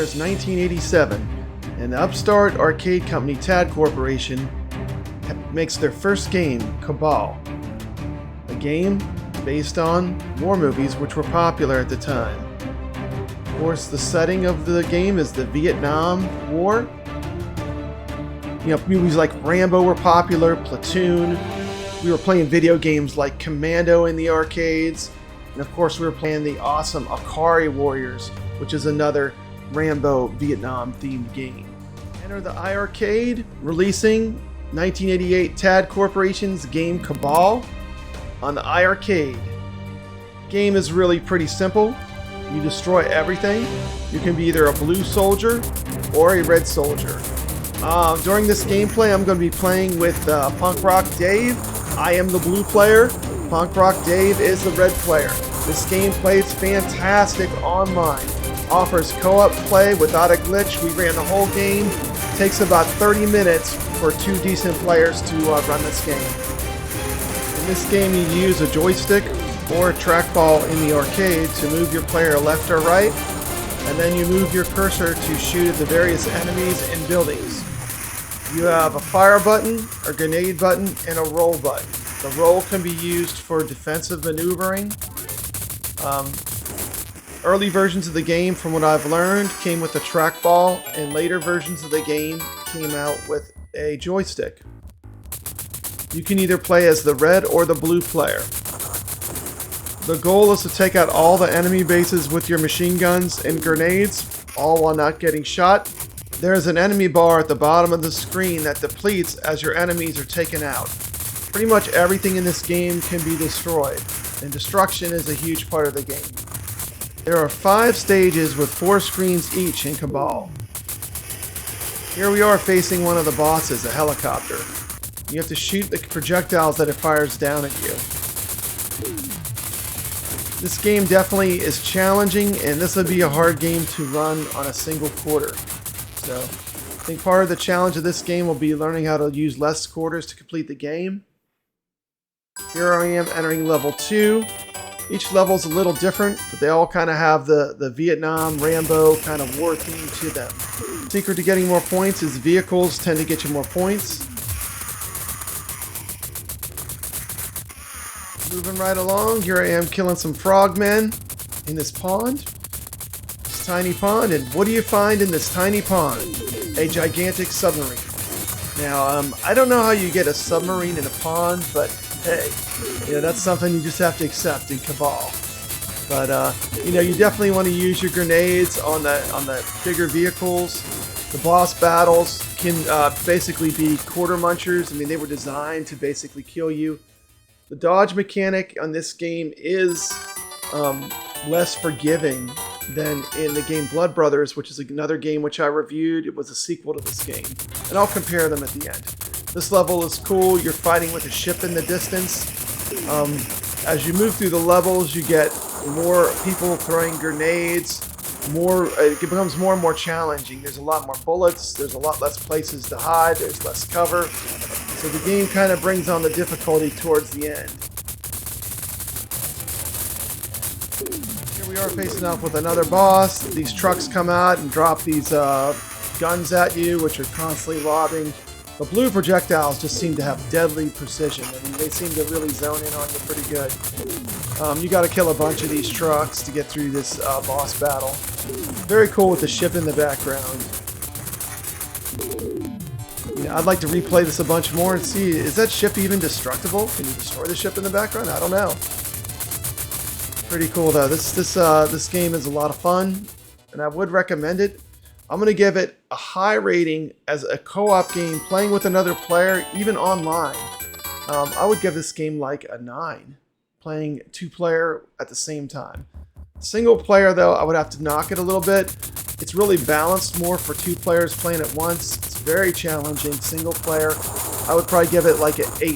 is 1987, and the upstart arcade company TAD Corporation makes their first game, CABAL, a game based on war movies which were popular at the time. Of course, the setting of the game is the Vietnam War. You know, movies like Rambo were popular, Platoon. We were playing video games like Commando in the arcades. And of course, we were playing the awesome Ikari Warriors, which is another Rambo Vietnam themed game. Enter the iiRcade, releasing 1988 TAD Corporation's game CABAL on the iiRcade. Game is really pretty simple. You destroy everything. You can be either a blue soldier or a red soldier. During this gameplay, I'm going to be playing with Punk Rock Dave. I am the blue player. Punk Rock Dave is the red player. This game plays fantastic online. Offers co-op play without a glitch. We ran the whole game. Takes about 30 minutes for 2 decent players to run this game. In this game, you use a joystick or a trackball in the arcade to move your player left or right, and then you move your cursor to shoot at the various enemies and buildings. You have a fire button, a grenade button, and a roll button. The roll can be used for defensive maneuvering. Early versions of the game, from what I've learned, came with a trackball, and later versions of the game came out with a joystick. You can either play as the red or the blue player. The goal is to take out all the enemy bases with your machine guns and grenades, all while not getting shot. There is an enemy bar at the bottom of the screen that depletes as your enemies are taken out. Pretty much everything in this game can be destroyed, and destruction is a huge part of the game. There are 5 stages with 4 screens each in CABAL. Here we are facing one of the bosses, a helicopter. You have to shoot the projectiles that it fires down at you. This game definitely is challenging, and this would be a hard game to run on a single quarter. So I think part of the challenge of this game will be learning how to use less quarters to complete the game. Here I am entering level 2. Each level is a little different, but they all kind of have the Vietnam, Rambo kind of war theme to them. Secret to getting more points is vehicles tend to get you more points. Moving right along, here I am killing some frogmen in this pond. This tiny pond, and what do you find in this tiny pond? A gigantic submarine. Now, I don't know how you get a submarine in a pond, but hey, you know, that's something you just have to accept in CABAL. But you know, you definitely want to use your grenades on the bigger vehicles. The boss battles can basically be quarter munchers. I mean, they were designed to basically kill you. The dodge mechanic on this game is less forgiving than in the game Blood Brothers, which is another game which I reviewed. It was a sequel to this game, and I'll compare them at the end. This level is cool. You're fighting with a ship in the distance. As you move through the levels, you get more people throwing grenades. It becomes more and more challenging. There's a lot more bullets. There's a lot less places to hide. There's less cover. So the game kind of brings on the difficulty towards the end. Here we are facing off with another boss. These trucks come out and drop these guns at you, which are constantly lobbing. The blue projectiles just seem to have deadly precision. I mean, they seem to really zone in on you pretty good. You got to kill a bunch of these trucks to get through this boss battle. Very cool with the ship in the background. Yeah, I'd like to replay this a bunch more and see, is that ship even destructible? Can you destroy the ship in the background? I don't know. Pretty cool though. This game is a lot of fun, and I would recommend it. I'm going to give it a high rating as a co-op game playing with another player, even online. I would give this game like a 9, playing 2-player at the same time. Single player though, I would have to knock it a little bit. It's really balanced more for 2 players playing at once. It's very challenging. Single player, I would probably give it like an 8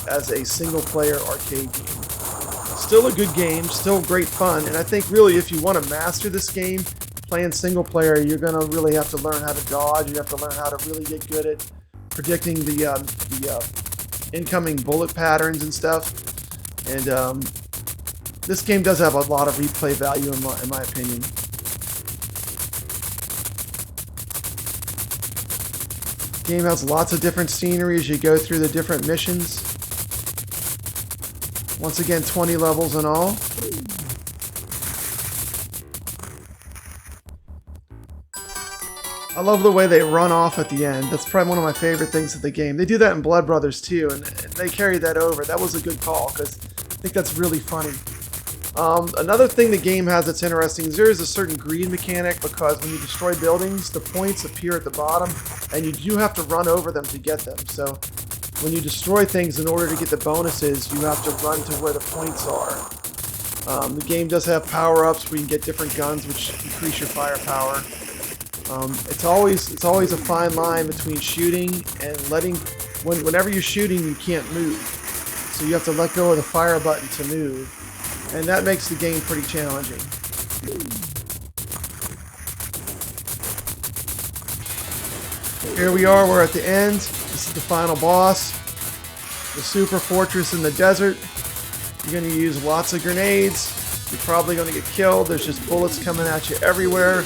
as a single player arcade game. Still a good game, still great fun, and I think really if you want to master this game, playing single player, you're going to really have to learn how to dodge. You have to learn how to really get good at predicting the incoming bullet patterns and stuff. And this game does have a lot of replay value in my opinion. Game has lots of different scenery as you go through the different missions. Once again, 20 levels in all. I love the way they run off at the end. That's probably one of my favorite things of the game. They do that in Blood Brothers too, and they carry that over. That was a good call, because I think that's really funny. Another thing the game has that's interesting is there is a certain greed mechanic, because when you destroy buildings, the points appear at the bottom, and you do have to run over them to get them. So when you destroy things, in order to get the bonuses, you have to run to where the points are. The game does have power-ups where you can get different guns, which increase your firepower. It's always a fine line between shooting and letting. Whenever you're shooting, you can't move, so you have to let go of the fire button to move, and that makes the game pretty challenging. Here we are. We're at the end. This is the final boss, the super fortress in the desert. You're going to use lots of grenades. You're probably going to get killed. There's just bullets coming at you everywhere.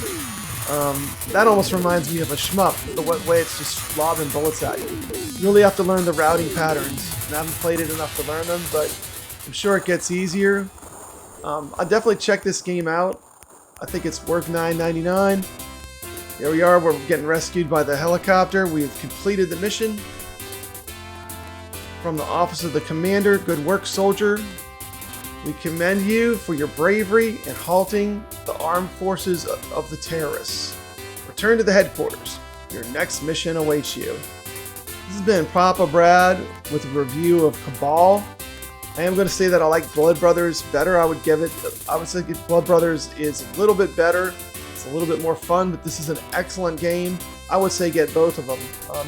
That almost reminds me of a shmup, the way it's just lobbing bullets at you. You really have to learn the routing patterns, and I haven't played it enough to learn them, but I'm sure it gets easier. I'll definitely check this game out. I think it's worth $9.99. Here we are, we're getting rescued by the helicopter. We've completed the mission. From the office of the commander, good work, soldier. We commend you for your bravery in halting the armed forces of the terrorists. Return to the headquarters. Your next mission awaits you. This has been Papa Brad with a review of CABAL. I am going to say that I like Blood Brothers better. I would say Blood Brothers is a little bit better. It's a little bit more fun, but this is an excellent game. I would say get both of them.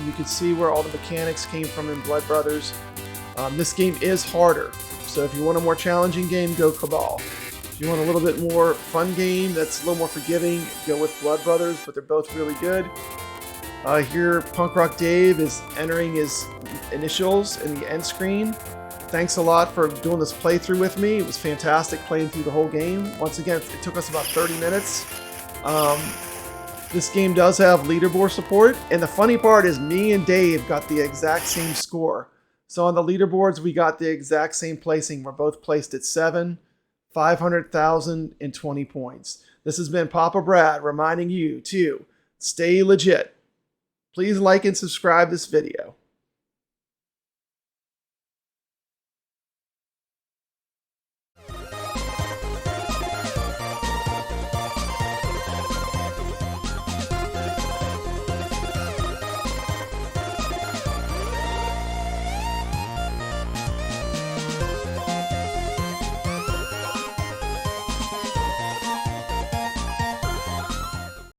You can see where all the mechanics came from in Blood Brothers. This game is harder. So if you want a more challenging game, go CABAL. If you want a little bit more fun game that's a little more forgiving, go with Blood Brothers, but they're both really good. Here, Punk Rock Dave is entering his initials in the end screen. Thanks a lot for doing this playthrough with me. It was fantastic playing through the whole game. Once again, it took us about 30 minutes. This game does have leaderboard support, and the funny part is me and Dave got the exact same score. So on the leaderboards, we got the exact same placing. We're both placed at 7, 500,000, and 20 points. This has been Papa Brad reminding you to stay legit. Please like and subscribe this video.